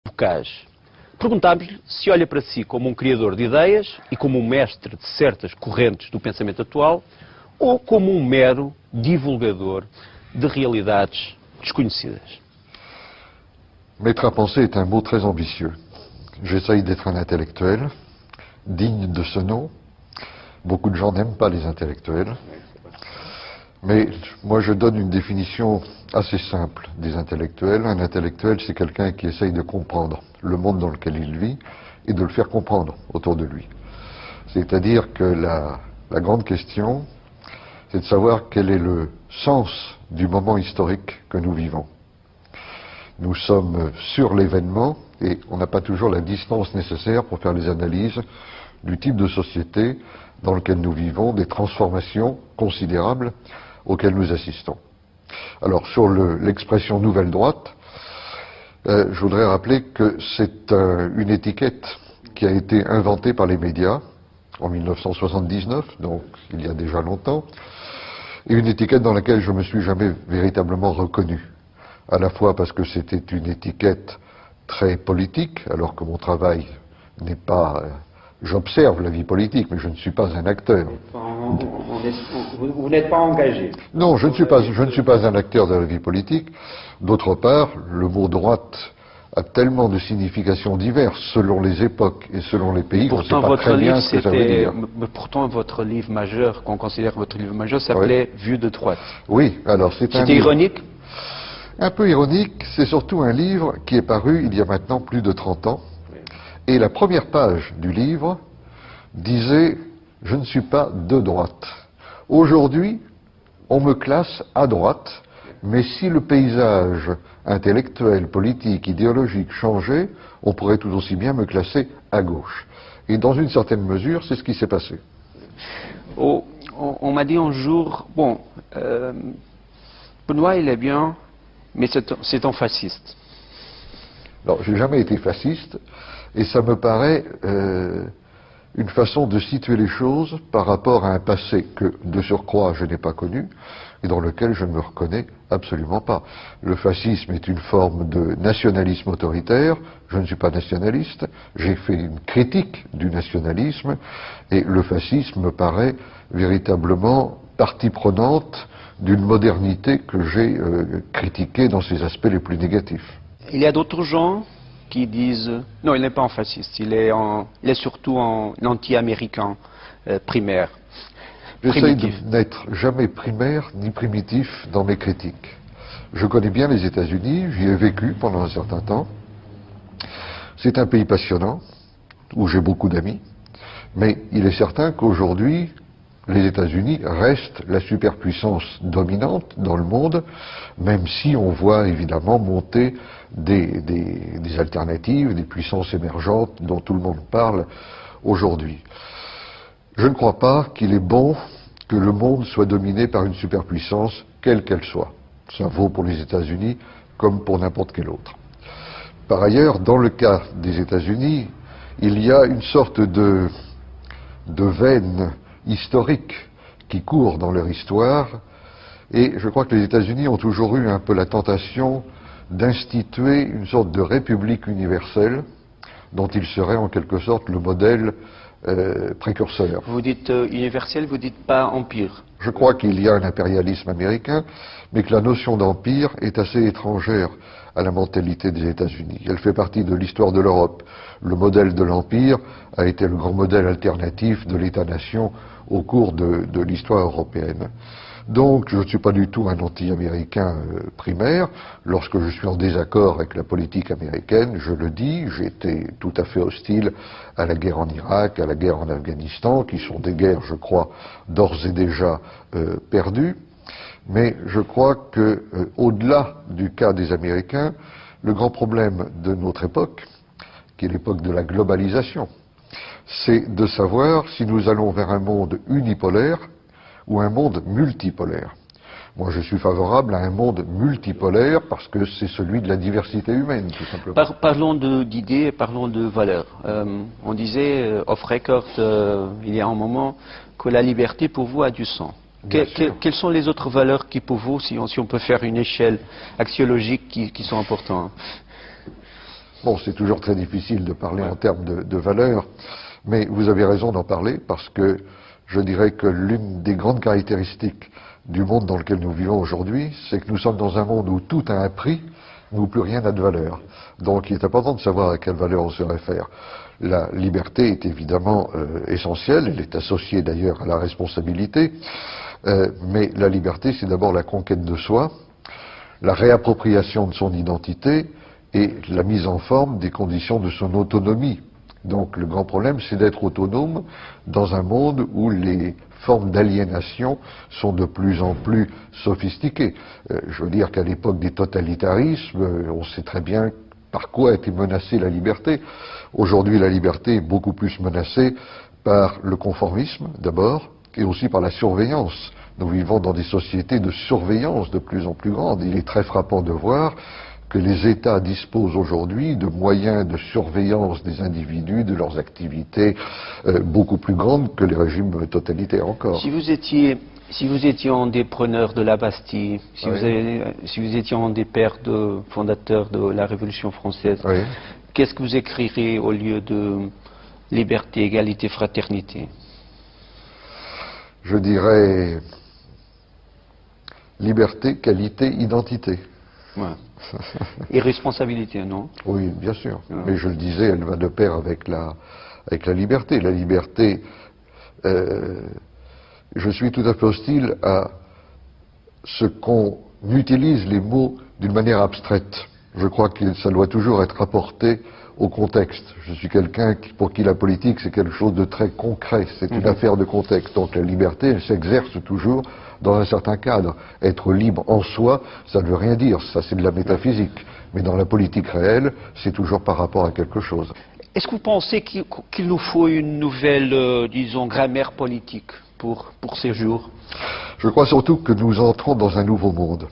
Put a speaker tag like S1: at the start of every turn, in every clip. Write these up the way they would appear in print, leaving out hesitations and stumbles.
S1: Bocage. Perguntámos-lhe se olha para si como um criador de ideias e como um mestre de certas correntes do pensamento atual ou como um mero divulgador de realidades desconhecidas.
S2: Maître à penser est un mot très ambitieux. J'essaye d'être un intellectuel, digne de ce nom. Beaucoup de gens n'aiment pas les intellectuels. Mais moi je donne une définition assez simple des intellectuels. Un intellectuel, c'est quelqu'un qui essaye de comprendre le monde dans lequel il vit et de le faire comprendre autour de lui. C'est-à-dire que la grande question, c'est de savoir quel est le sens du moment historique que nous vivons. Nous sommes sur l'événement et on n'a pas toujours la distance nécessaire pour faire les analyses du type de société dans lequel nous vivons, des transformations considérables auxquelles nous assistons. Alors sur l'expression nouvelle droite, je voudrais rappeler que c'est une étiquette qui a été inventée par les médias en 1979, donc il y a déjà longtemps, et une étiquette dans laquelle je ne me suis jamais véritablement reconnu. À la fois parce que c'était une étiquette très politique, alors que mon travail n'est pas... j'observe la vie politique, mais je ne suis pas un acteur.
S1: Vous n'êtes pas engagé.
S2: Non, je ne suis pas un acteur de la vie politique. D'autre part, le mot droite a tellement de significations diverses selon les époques et selon les pays qu'on ne sait pas très bien ce que ça veut dire.
S1: Pourtant, votre livre majeur, qu'on considère votre livre majeur, s'appelait Vue de droite.
S2: Oui, alors
S1: C'était ironique?
S2: Un peu ironique, c'est surtout un livre qui est paru il y a maintenant plus de 30 ans. Et la première page du livre disait « Je ne suis pas de droite ». Aujourd'hui, on me classe à droite, mais si le paysage intellectuel, politique, idéologique changeait, on pourrait tout aussi bien me classer à gauche. Et dans une certaine mesure, c'est ce qui s'est passé.
S1: On m'a dit un jour, bon, Benoît il est bien, mais c'est un fasciste.
S2: Alors, j'ai jamais été fasciste, et ça me paraît une façon de situer les choses par rapport à un passé que, de surcroît, je n'ai pas connu, et dans lequel je ne me reconnais absolument pas. Le fascisme est une forme de nationalisme autoritaire, je ne suis pas nationaliste, j'ai fait une critique du nationalisme, et le fascisme me paraît véritablement partie prenante d'une modernité que j'ai critiquée dans ses aspects les plus négatifs.
S1: Il y a d'autres gens qui disent non, il n'est pas un fasciste, il est surtout un anti-américain primaire.
S2: J'essaye de n'être jamais primaire ni primitif dans mes critiques. Je connais bien les États-Unis, j'y ai vécu pendant un certain temps. C'est un pays passionnant, où j'ai beaucoup d'amis, mais il est certain qu'aujourd'hui, les États-Unis restent la superpuissance dominante dans le monde, même si on voit évidemment monter des alternatives, des puissances émergentes dont tout le monde parle aujourd'hui. Je ne crois pas qu'il est bon que le monde soit dominé par une superpuissance, quelle qu'elle soit. Ça vaut pour les États-Unis comme pour n'importe quel autre. Par ailleurs, dans le cas des États-Unis, il y a une sorte de veine historique qui court dans leur histoire, et je crois que les États-Unis ont toujours eu un peu la tentation d'instituer une sorte de république universelle dont ils seraient en quelque sorte le modèle précurseur.
S1: Vous dites universel, vous dites pas empire.
S2: Je crois qu'il y a un impérialisme américain, mais que la notion d'empire est assez étrangère à la mentalité des États-Unis. Elle fait partie de l'histoire de l'Europe. Le modèle de l'empire a été le grand modèle alternatif de l'État-nation au cours de l'histoire européenne. Donc, je ne suis pas du tout un anti-américain primaire. Lorsque je suis en désaccord avec la politique américaine, je le dis, j'ai été tout à fait hostile à la guerre en Irak, à la guerre en Afghanistan, qui sont des guerres, je crois, d'ores et déjà perdues. Mais je crois que, au-delà du cas des Américains, le grand problème de notre époque, qui est l'époque de la globalisation, c'est de savoir si nous allons vers un monde unipolaire ou un monde multipolaire. Moi, je suis favorable à un monde multipolaire parce que c'est celui de la diversité humaine, tout simplement.
S1: Parlons d'idées et parlons de valeurs. On disait, off record, il y a un moment, que la liberté pour vous a du sens. Quelles sont les autres valeurs qui, pour vous, si on peut faire une échelle axiologique, qui sont importantes?
S2: Bon, c'est toujours très difficile de parler en termes de valeurs, mais vous avez raison d'en parler parce que je dirais que l'une des grandes caractéristiques du monde dans lequel nous vivons aujourd'hui, c'est que nous sommes dans un monde où tout a un prix, mais où plus rien n'a de valeur. Donc il est important de savoir à quelle valeur on se réfère. La liberté est évidemment essentielle, elle est associée d'ailleurs à la responsabilité, mais la liberté c'est d'abord la conquête de soi, la réappropriation de son identité et la mise en forme des conditions de son autonomie. Donc le grand problème, c'est d'être autonome dans un monde où les formes d'aliénation sont de plus en plus sophistiquées. Je veux dire qu'à l'époque des totalitarismes, on sait très bien par quoi était menacée la liberté. Aujourd'hui, la liberté est beaucoup plus menacée par le conformisme, d'abord, et aussi par la surveillance. Nous vivons dans des sociétés de surveillance de plus en plus grandes. Il est très frappant de voir que les États disposent aujourd'hui de moyens de surveillance des individus, de leurs activités, beaucoup plus grandes que les régimes totalitaires encore.
S1: Si vous étiez un des preneurs de la Bastille, si vous étiez un des pères fondateurs de la Révolution française, qu'est-ce que vous écrirez au lieu de liberté, égalité, fraternité?
S2: Je dirais liberté, qualité, identité.
S1: Ouais. Et responsabilité, non?
S2: Oui, bien sûr. Mais je le disais, elle va de pair avec la liberté. La liberté, je suis tout à fait hostile à ce qu'on utilise les mots d'une manière abstraite. Je crois que ça doit toujours être rapporté au contexte. Je suis quelqu'un pour qui la politique, c'est quelque chose de très concret. C'est une affaire de contexte. Donc la liberté, elle s'exerce toujours dans un certain cadre. Être libre en soi, ça ne veut rien dire. Ça, c'est de la métaphysique. Mais dans la politique réelle, c'est toujours par rapport à quelque chose.
S1: Est-ce que vous pensez qu'il nous faut une nouvelle, disons, grammaire politique pour ces jours?
S2: Je crois surtout que nous entrons dans un nouveau monde.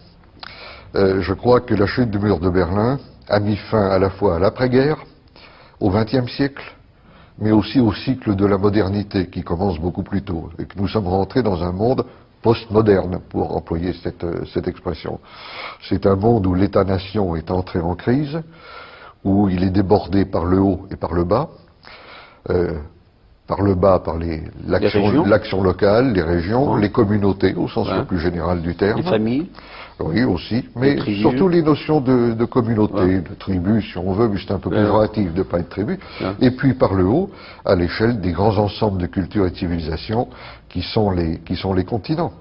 S2: Je crois que la chute du mur de Berlin a mis fin à la fois à l'après-guerre, au XXe siècle, mais aussi au cycle de la modernité qui commence beaucoup plus tôt, et que nous sommes rentrés dans un monde postmoderne, pour employer cette expression. C'est un monde où l'État-nation est entré en crise, où il est débordé par le haut et par le bas. Par le bas, par l'action locale, les régions, les communautés, au sens le plus général du terme.
S1: Les familles.
S2: Oui, aussi, mais surtout les notions de communauté, de tribu, si on veut, mais c'est un peu péjoratif de ne pas être tribu. Et puis par le haut, à l'échelle des grands ensembles de cultures et de civilisations qui sont les continents.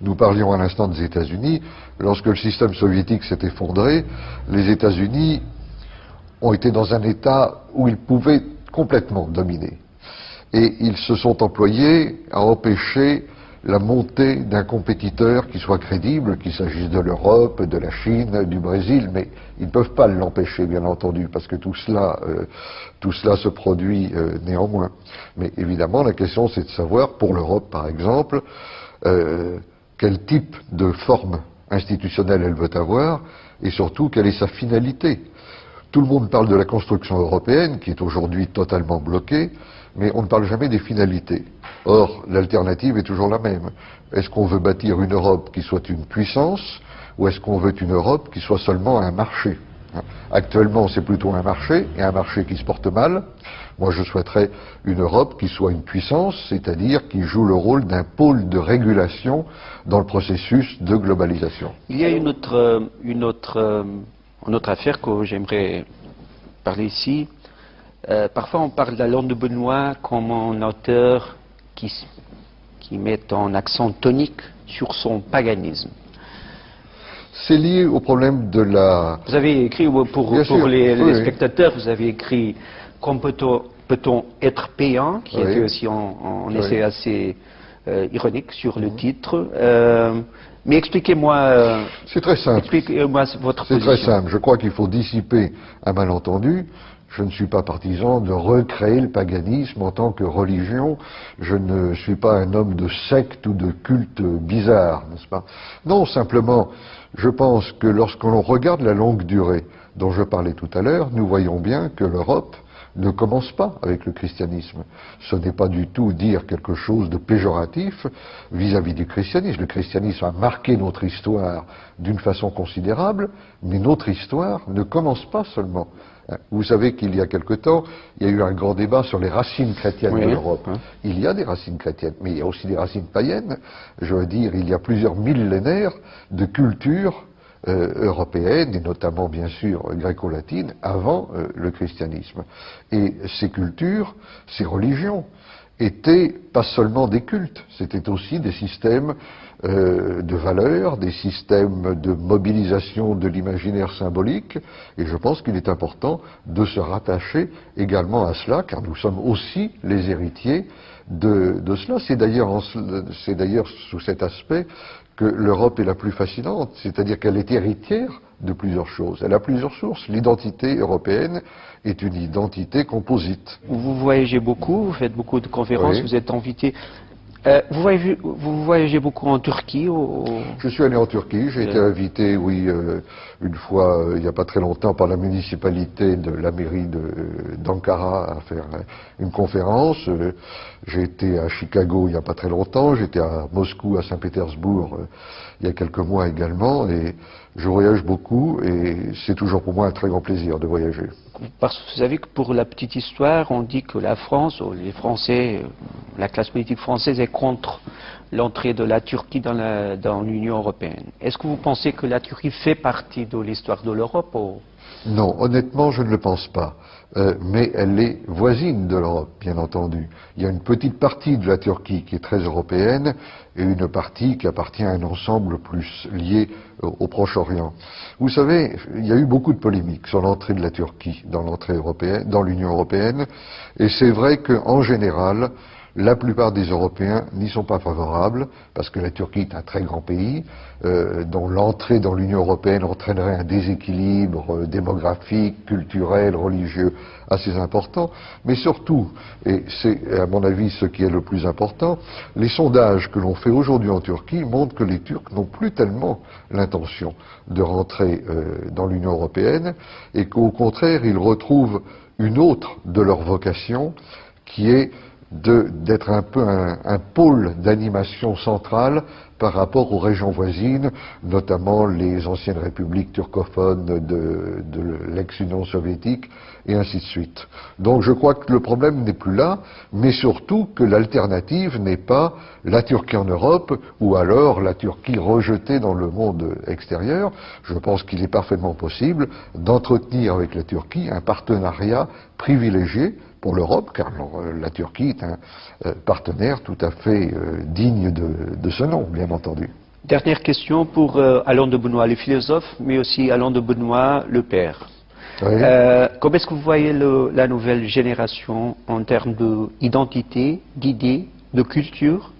S2: Nous parlions à l'instant des États-Unis. Lorsque le système soviétique s'est effondré, les États-Unis ont été dans un état où ils pouvaient complètement dominer. Et ils se sont employés à empêcher la montée d'un compétiteur qui soit crédible, qu'il s'agisse de l'Europe, de la Chine, du Brésil, mais ils ne peuvent pas l'empêcher, bien entendu, parce que tout cela se produit néanmoins. Mais évidemment, la question c'est de savoir, pour l'Europe par exemple, quel type de forme institutionnelle elle veut avoir, et surtout quelle est sa finalité. Tout le monde parle de la construction européenne, qui est aujourd'hui totalement bloquée, mais on ne parle jamais des finalités. Or, l'alternative est toujours la même. Est-ce qu'on veut bâtir une Europe qui soit une puissance, ou est-ce qu'on veut une Europe qui soit seulement un marché? Actuellement, c'est plutôt un marché, et un marché qui se porte mal. Moi, je souhaiterais une Europe qui soit une puissance, c'est-à-dire qui joue le rôle d'un pôle de régulation dans le processus de globalisation.
S1: Il y a une autre affaire que j'aimerais parler ici. Parfois, on parle d'Alain de Benoît comme un auteur qui met un accent tonique sur son paganisme.
S2: C'est lié au problème de la...
S1: Vous avez écrit, pour les spectateurs, vous avez écrit « Comment peut-on être payant ?» qui était aussi un essai assez ironique sur le titre. Mais expliquez-moi...
S2: c'est très simple.
S1: Expliquez-moi votre position.
S2: C'est très simple. Je crois qu'il faut dissiper un malentendu. Je ne suis pas partisan de recréer le paganisme en tant que religion. Je ne suis pas un homme de secte ou de culte bizarre, n'est-ce pas? Non, simplement, je pense que lorsque l'on regarde la longue durée dont je parlais tout à l'heure, nous voyons bien que l'Europe ne commence pas avec le christianisme. Ce n'est pas du tout dire quelque chose de péjoratif vis-à-vis du christianisme. Le christianisme a marqué notre histoire d'une façon considérable, mais notre histoire ne commence pas seulement Vous savez qu'il y a quelque temps, il y a eu un grand débat sur les racines chrétiennes de l'Europe. Il y a des racines chrétiennes, mais il y a aussi des racines païennes. Je veux dire, il y a plusieurs millénaires de culture européenne, et notamment bien sûr gréco-latine, avant le christianisme. Et ces cultures, ces religions, étaient pas seulement des cultes, c'était aussi des systèmes de valeurs, des systèmes de mobilisation de l'imaginaire symbolique, et je pense qu'il est important de se rattacher également à cela, car nous sommes aussi les héritiers de cela. C'est d'ailleurs sous cet aspect que l'Europe est la plus fascinante, c'est-à-dire qu'elle est héritière de plusieurs choses. Elle a plusieurs sources. L'identité européenne est une identité composite.
S1: Vous voyagez beaucoup, vous faites beaucoup de conférences, vous êtes invité. Vous voyagez beaucoup en Turquie
S2: Je suis allé en Turquie, j'ai été invité, oui, une fois, il n'y a pas très longtemps, par la municipalité de la mairie d'Ankara à faire une conférence. J'ai été à Chicago il n'y a pas très longtemps, j'étais à Moscou, à Saint-Pétersbourg il y a quelques mois également, et je voyage beaucoup, et c'est toujours pour moi un très grand plaisir de voyager.
S1: Parce que vous savez que pour la petite histoire, on dit que la France, ou les Français, la classe politique française est contre l'entrée de la Turquie dans l'Union européenne. Est-ce que vous pensez que la Turquie fait partie de l'histoire de l'Europe
S2: Non, honnêtement, je ne le pense pas. Mais elle est voisine de l'Europe, bien entendu. Il y a une petite partie de la Turquie qui est très européenne et une partie qui appartient à un ensemble plus lié au Proche-Orient. Vous savez, il y a eu beaucoup de polémiques sur l'entrée de la Turquie dans l'Union européenne, et c'est vrai qu'en général, la plupart des Européens n'y sont pas favorables, parce que la Turquie est un très grand pays, dont l'entrée dans l'Union européenne entraînerait un déséquilibre démographique, culturel, religieux assez important. Mais surtout, et c'est à mon avis ce qui est le plus important, les sondages que l'on fait aujourd'hui en Turquie montrent que les Turcs n'ont plus tellement l'intention de rentrer dans l'Union européenne, et qu'au contraire, ils retrouvent une autre de leurs vocations, qui est d'être un peu un pôle d'animation centrale par rapport aux régions voisines, notamment les anciennes républiques turcophones de l'ex-Union soviétique, et ainsi de suite. Donc je crois que le problème n'est plus là, mais surtout que l'alternative n'est pas la Turquie en Europe, ou alors la Turquie rejetée dans le monde extérieur. Je pense qu'il est parfaitement possible d'entretenir avec la Turquie un partenariat privilégié pour l'Europe, car la Turquie est un partenaire tout à fait digne de ce nom, bien entendu.
S1: Dernière question pour Alain de Benoît, le philosophe, mais aussi Alain de Benoît, le père. Oui. Comment est-ce que vous voyez la nouvelle génération en termes d'identité, d'idées, de culture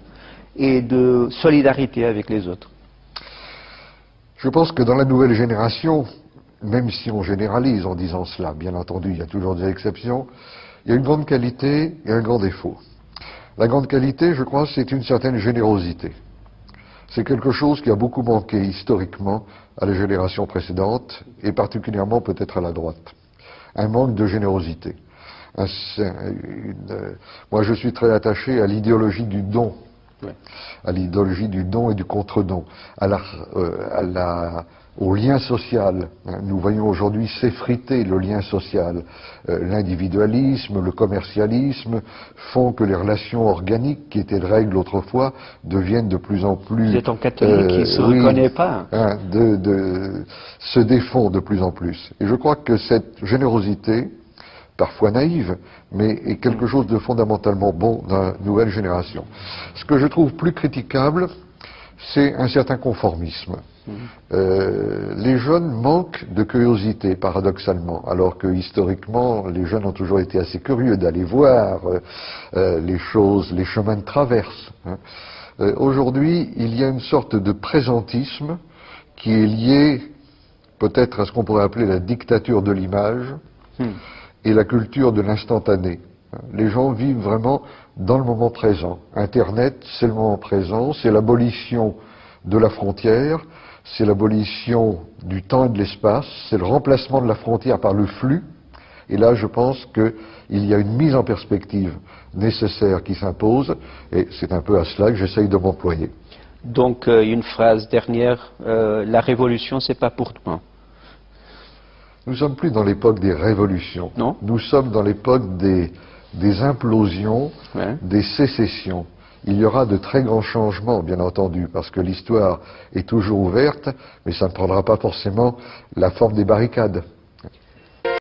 S1: et de solidarité avec les autres?
S2: Je pense que dans la nouvelle génération, même si on généralise en disant cela, bien entendu, il y a toujours des exceptions, il y a une grande qualité et un grand défaut. La grande qualité, je crois, c'est une certaine générosité. C'est quelque chose qui a beaucoup manqué historiquement à la génération précédente, et particulièrement peut-être à la droite. Un manque de générosité. Moi, je suis très attaché à l'idéologie du don, à l'idéologie du don et du contre-don, au lien social. Nous voyons aujourd'hui s'effriter le lien social. L'individualisme, le commercialisme font que les relations organiques, qui étaient de règle autrefois, deviennent de plus en plus...
S1: Vous êtes en catholique qui ne se reconnaît pas.
S2: Se défont de plus en plus. Et je crois que cette générosité, parfois naïve, mais est quelque chose de fondamentalement bon dans la nouvelle génération. Ce que je trouve plus critiquable, c'est un certain conformisme. Les jeunes manquent de curiosité, paradoxalement, alors que historiquement, les jeunes ont toujours été assez curieux d'aller voir les choses, les chemins de traverse. Aujourd'hui, il y a une sorte de présentisme qui est lié peut-être à ce qu'on pourrait appeler la dictature de l'image et la culture de l'instantané. Les gens vivent vraiment dans le moment présent. Internet, c'est le moment présent, c'est l'abolition de la frontière, c'est l'abolition du temps et de l'espace, c'est le remplacement de la frontière par le flux. Et là, je pense qu'il y a une mise en perspective nécessaire qui s'impose, et c'est un peu à cela que j'essaye de m'employer.
S1: Donc, une phrase dernière, la révolution, c'est pas pour demain.
S2: Nous ne sommes plus dans l'époque des révolutions.
S1: Non.
S2: Nous sommes dans l'époque des implosions,
S1: Ouais.
S2: des sécessions. Il y aura de très grands changements, bien entendu, parce que l'histoire est toujours ouverte, mais ça ne prendra pas forcément la forme des barricades.